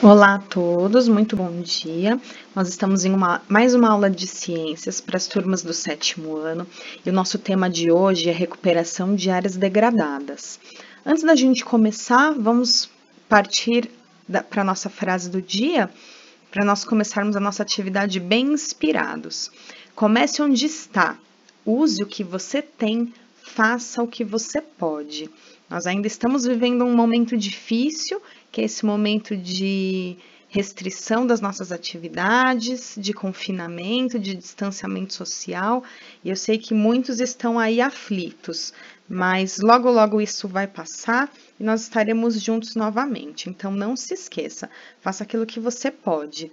Olá a todos, muito bom dia. Nós estamos em mais uma aula de ciências para as turmas do 7º ano e o nosso tema de hoje é recuperação de áreas degradadas. Antes da gente começar, vamos partir para a nossa frase do dia, para nós começarmos a nossa atividade bem inspirados. Comece onde está, use o que você tem, faça o que você pode. Nós ainda estamos vivendo um momento difícil, que é esse momento de restrição das nossas atividades, de confinamento, de distanciamento social, e eu sei que muitos estão aí aflitos, mas logo logo isso vai passar e nós estaremos juntos novamente. Então não se esqueça, faça aquilo que você pode.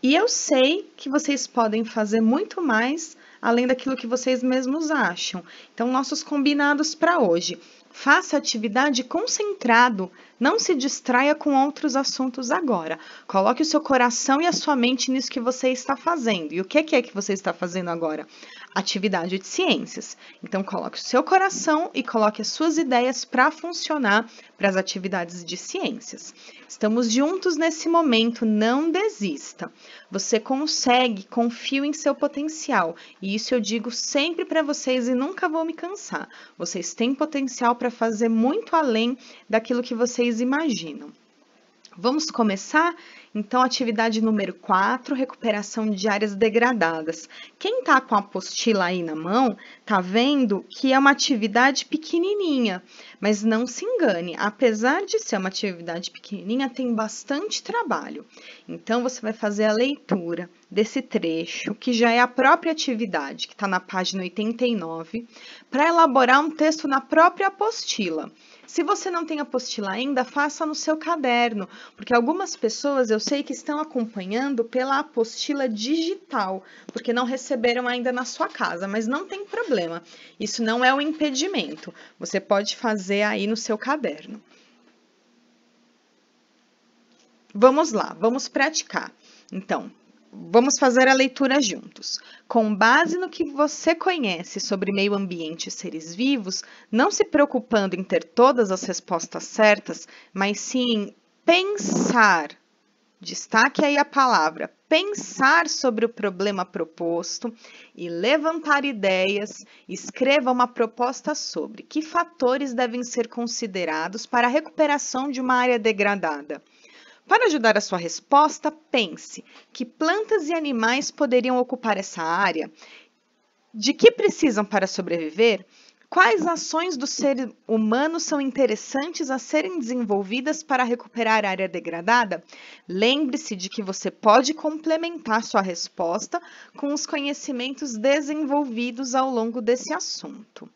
E eu sei que vocês podem fazer muito mais além daquilo que vocês mesmos acham. Então, nossos combinados para hoje. Faça atividade concentrado, não se distraia com outros assuntos agora. Coloque o seu coração e a sua mente nisso que você está fazendo. E o que é que você está fazendo agora? Atividade de ciências. Então, coloque o seu coração e coloque as suas ideias para funcionar para as atividades de ciências. Estamos juntos nesse momento, não desista. Você consegue, confio em seu potencial. E isso eu digo sempre para vocês e nunca vou me cansar. Vocês têm potencial para fazer muito além daquilo que vocês imaginam. Vamos começar? Então, atividade número 4, recuperação de áreas degradadas. Quem está com a apostila aí na mão, está vendo que é uma atividade pequenininha, mas não se engane, apesar de ser uma atividade pequenininha, tem bastante trabalho. Então, você vai fazer a leitura desse trecho, que já é a própria atividade, que está na página 89, para elaborar um texto na própria apostila. Se você não tem apostila ainda, faça no seu caderno, porque algumas pessoas eu sei que estão acompanhando pela apostila digital, porque não receberam ainda na sua casa, mas não tem problema. Isso não é um impedimento. Você pode fazer aí no seu caderno. Vamos lá, vamos praticar. Então, vamos fazer a leitura juntos. Com base no que você conhece sobre meio ambiente e seres vivos, não se preocupando em ter todas as respostas certas, mas sim em pensar. Destaque aí a palavra pensar sobre o problema proposto e levantar ideias. Escreva uma proposta sobre que fatores devem ser considerados para a recuperação de uma área degradada. Para ajudar a sua resposta, pense: que plantas e animais poderiam ocupar essa área? De que precisam para sobreviver? Quais ações do ser humano são interessantes a serem desenvolvidas para recuperar a área degradada? Lembre-se de que você pode complementar sua resposta com os conhecimentos desenvolvidos ao longo desse assunto.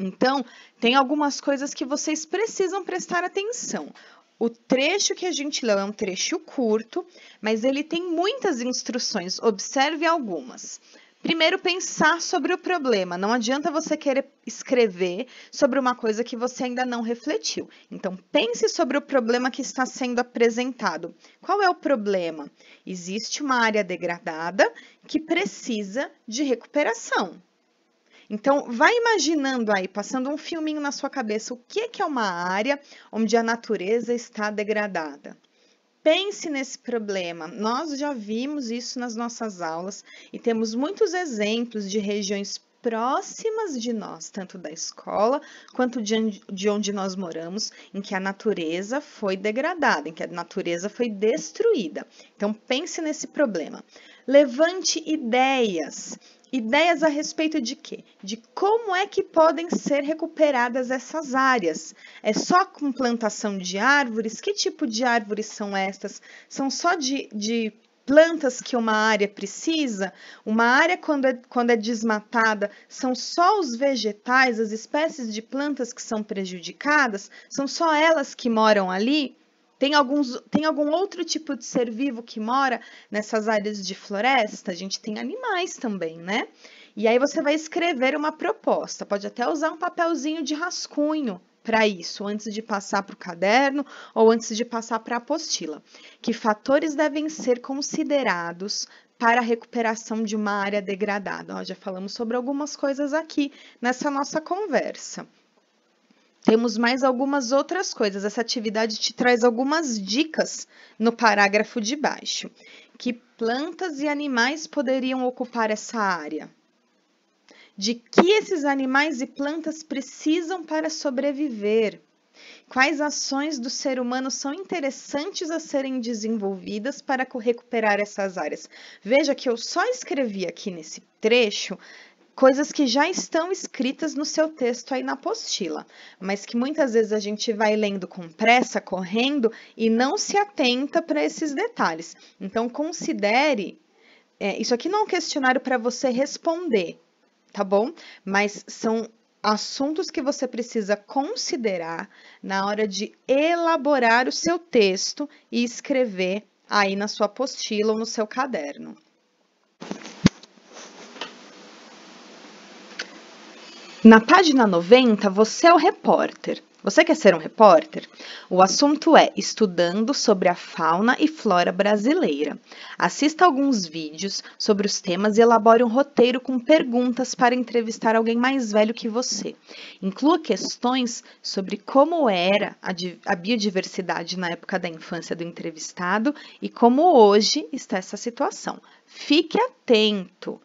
Então, tem algumas coisas que vocês precisam prestar atenção. O trecho que a gente leu é um trecho curto, mas ele tem muitas instruções. Observe algumas. Primeiro, pensar sobre o problema. Não adianta você querer escrever sobre uma coisa que você ainda não refletiu. Então, pense sobre o problema que está sendo apresentado. Qual é o problema? Existe uma área degradada que precisa de recuperação. Então, vai imaginando aí, passando um filminho na sua cabeça, o que é uma área onde a natureza está degradada. Pense nesse problema. Nós já vimos isso nas nossas aulas e temos muitos exemplos de regiões próximas de nós, tanto da escola quanto de onde nós moramos, em que a natureza foi degradada, em que a natureza foi destruída. Então, pense nesse problema. Levante ideias. Ideias a respeito de quê? De como é que podem ser recuperadas essas áreas. É só com plantação de árvores? Que tipo de árvores são estas? São só de plantas que uma área precisa? Uma área, quando é desmatada, são só os vegetais, as espécies de plantas que são prejudicadas? São só elas que moram ali? Tem algum outro tipo de ser vivo que mora nessas áreas de floresta? A gente tem animais também, né? E aí você vai escrever uma proposta. Pode até usar um papelzinho de rascunho para isso, antes de passar para o caderno ou antes de passar para a apostila. Que fatores devem ser considerados para a recuperação de uma área degradada? Já falamos sobre algumas coisas aqui nessa nossa conversa. Temos mais algumas outras coisas. Essa atividade te traz algumas dicas no parágrafo de baixo. Que plantas e animais poderiam ocupar essa área? De que esses animais e plantas precisam para sobreviver? Quais ações do ser humano são interessantes a serem desenvolvidas para recuperar essas áreas? Veja que eu só escrevi aqui nesse trecho coisas que já estão escritas no seu texto aí na apostila, mas que muitas vezes a gente vai lendo com pressa, correndo, e não se atenta para esses detalhes. Então, considere, isso aqui não é um questionário para você responder, tá bom? Mas são assuntos que você precisa considerar na hora de elaborar o seu texto e escrever aí na sua apostila ou no seu caderno. Na página 90, você é o repórter. Você quer ser um repórter? O assunto é Estudando sobre a fauna e flora brasileira. Assista alguns vídeos sobre os temas e elabore um roteiro com perguntas para entrevistar alguém mais velho que você. Inclua questões sobre como era a biodiversidade na época da infância do entrevistado e como hoje está essa situação. Fique atento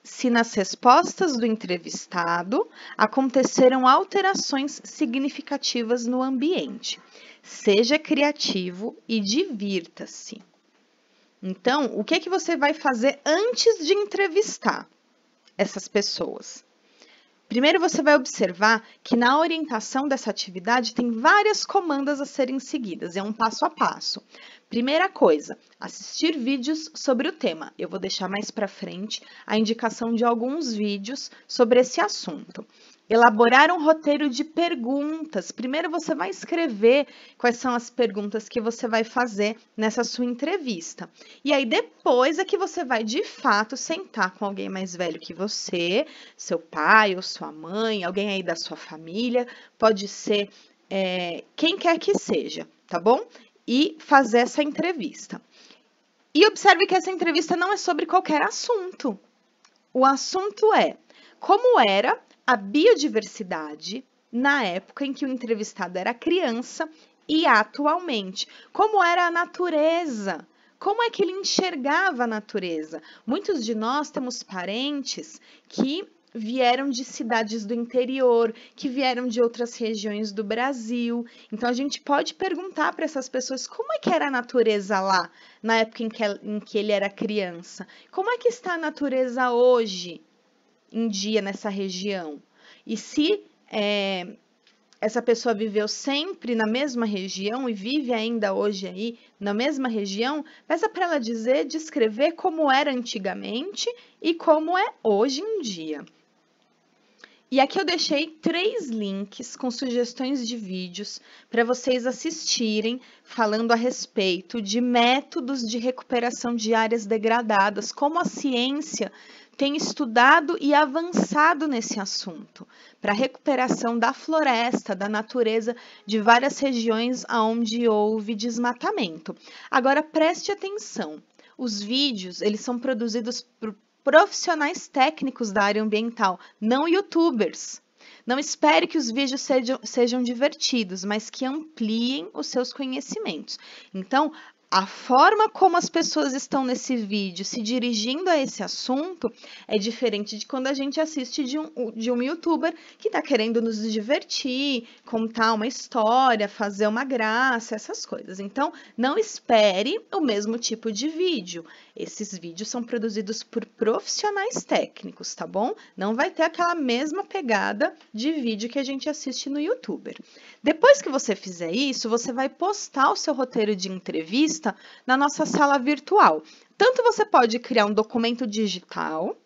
se nas respostas do entrevistado aconteceram alterações significativas no ambiente. Seja criativo e divirta-se. Então, o que você vai fazer antes de entrevistar essas pessoas? Primeiro, você vai observar que na orientação dessa atividade tem várias comandas a serem seguidas, é um passo a passo. Primeira coisa, assistir vídeos sobre o tema. Eu vou deixar mais para frente a indicação de alguns vídeos sobre esse assunto. Elaborar um roteiro de perguntas. Primeiro você vai escrever quais são as perguntas que você vai fazer nessa sua entrevista. E aí depois é que você vai de fato sentar com alguém mais velho que você, seu pai ou sua mãe, alguém aí da sua família, pode ser quem quer que seja, tá bom? E fazer essa entrevista. E observe que essa entrevista não é sobre qualquer assunto. O assunto é como era a biodiversidade na época em que o entrevistado era criança e atualmente. Como era a natureza? Como é que ele enxergava a natureza? Muitos de nós temos parentes que vieram de cidades do interior, que vieram de outras regiões do Brasil. Então, a gente pode perguntar para essas pessoas como é que era a natureza lá, na época em que ele era criança. Como é que está a natureza hoje, em dia, nessa região? E se essa pessoa viveu sempre na mesma região e vive ainda hoje aí na mesma região, peça para ela descrever como era antigamente e como é hoje em dia. E aqui eu deixei 3 links com sugestões de vídeos para vocês assistirem, falando a respeito de métodos de recuperação de áreas degradadas, como a ciência tem estudado e avançado nesse assunto, para a recuperação da floresta, da natureza, de várias regiões onde houve desmatamento. Agora, preste atenção, os vídeos, eles são produzidos por profissionais técnicos da área ambiental, não youtubers. Não espere que os vídeos sejam divertidos, mas que ampliem os seus conhecimentos. Então, a forma como as pessoas estão nesse vídeo se dirigindo a esse assunto é diferente de quando a gente assiste de um youtuber que está querendo nos divertir, contar uma história, fazer uma graça, essas coisas. Então, não espere o mesmo tipo de vídeo. Esses vídeos são produzidos por profissionais técnicos, tá bom? Não vai ter aquela mesma pegada de vídeo que a gente assiste no youtuber. Depois que você fizer isso, você vai postar o seu roteiro de entrevista na nossa sala virtual. Tanto você pode criar um documento digital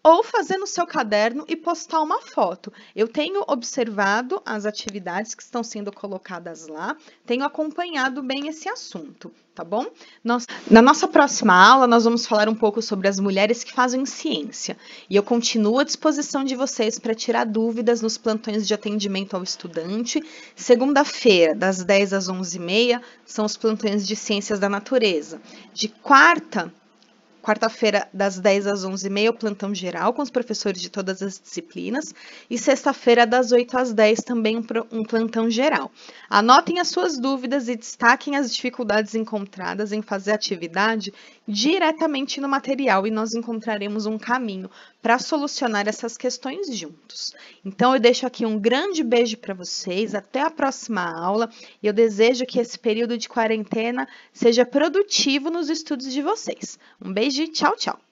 ou fazer no seu caderno e postar uma foto. Eu tenho observado as atividades que estão sendo colocadas lá, tenho acompanhado bem esse assunto, tá bom? Na nossa próxima aula, nós vamos falar um pouco sobre as mulheres que fazem ciência. E eu continuo à disposição de vocês para tirar dúvidas nos plantões de atendimento ao estudante. Segunda-feira, das 10 às 11h30, são os plantões de ciências da natureza. De quarta quarta-feira, das 10 às 11h30, o plantão geral com os professores de todas as disciplinas. E sexta-feira, das 8 às 10, também um plantão geral. Anotem as suas dúvidas e destaquem as dificuldades encontradas em fazer a atividade diretamente no material e nós encontraremos um caminho para solucionar essas questões juntos. Então, eu deixo aqui um grande beijo para vocês, até a próxima aula, e eu desejo que esse período de quarentena seja produtivo nos estudos de vocês. Um beijo e tchau, tchau!